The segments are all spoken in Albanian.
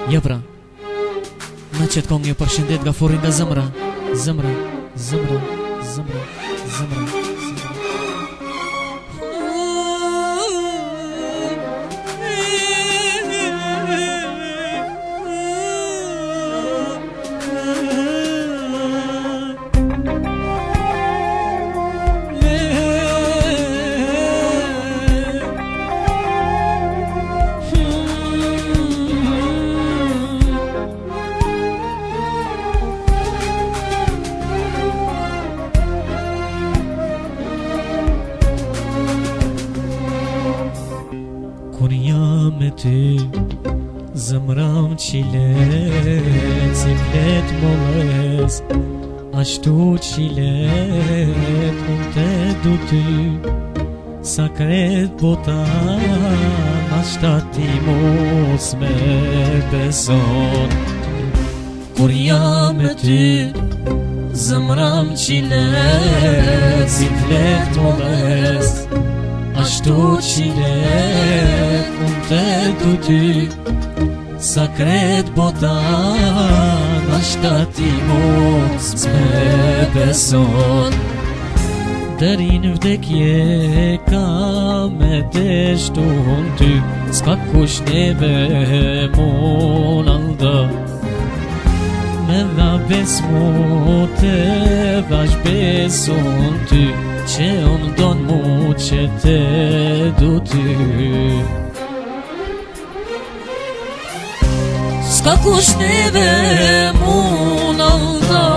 Ja pra, në qëtë kong një përshëndet nga furin nga zëmra. Zëmra, zëmra, zëmra, zëmra, zëmra. Kur jam me ty, zëmram qilet, si flet molles, ashtu qilet, unë te du ty, sa kret bota, ashta ti mos me beson. Kur jam me ty, zëmram qilet, si flet molles, ashtu qilet, unë te du ty, sa kret botan, ashta ti mos me beson. Deri në vdekje ka me deshtu unë ty, s'ka kush neve mon alda. Me dha bes mu te dhash beson ty, që unë don mu që te du ty. S'ka kush neve mun alda,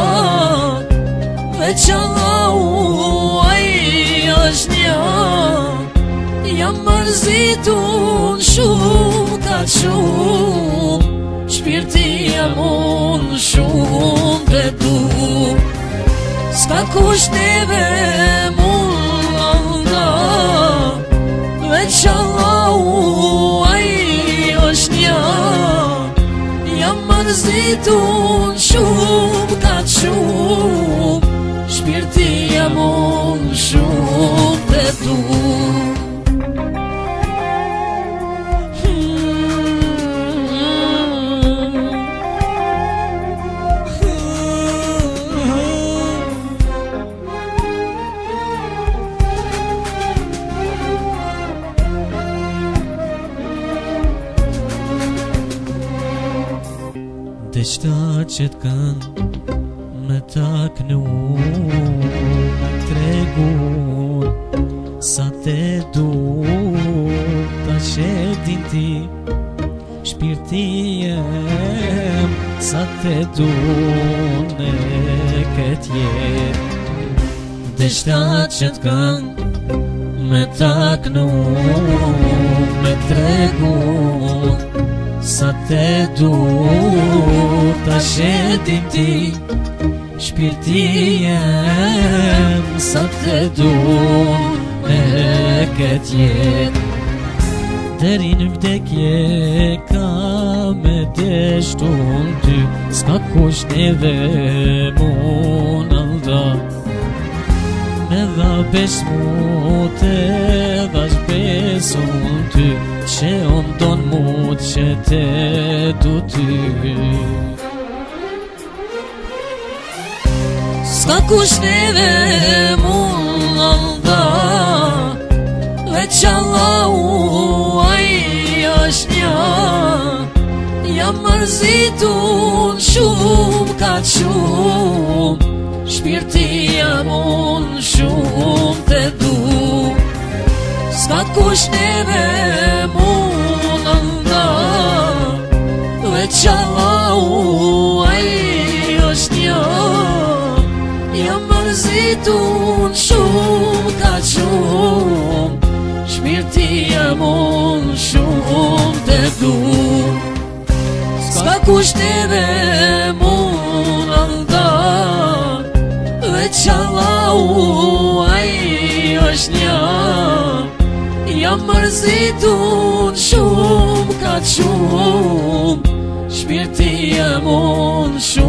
veç Allahu ai është një. Jam mërzitun shumë ka shumë, shpirti jam unë shumë te du. S'ka kush neve mun alda, veç Allahu ai është një. Jam mërzitun shumë ka shumë, shpirti jam unë shumë te du. Deshta që t'kan me taknu, me tregun, sa te du, ta shedin ti, shpirti jem, sa te du në këtë jet. Deshta që t'kan me taknu, me tregun, sa te du, ta shedim ti, shpirti jem, sa te du me këtë jet. Deri në vdekje ka me deshtu në ty, s'ka kush neve mun alda. Me dha bes mu te dhash besun ty, që unë don mu që te du ty. S'ka kush neve mun alda, veç Allahu ai është një. Jam mërzitun shumë ka shumë, shpirti jam unë shumë te du. S'ka kush neve mun alda, veç Allahu ai është një. Jam mërzitun shumë ka shumë, shpirti jam unë shumë te du. S'ka kush neve mun alda, veç Allahu ai është një. Jam mërzitun shumë ka shumë, shpirti jam unë shumë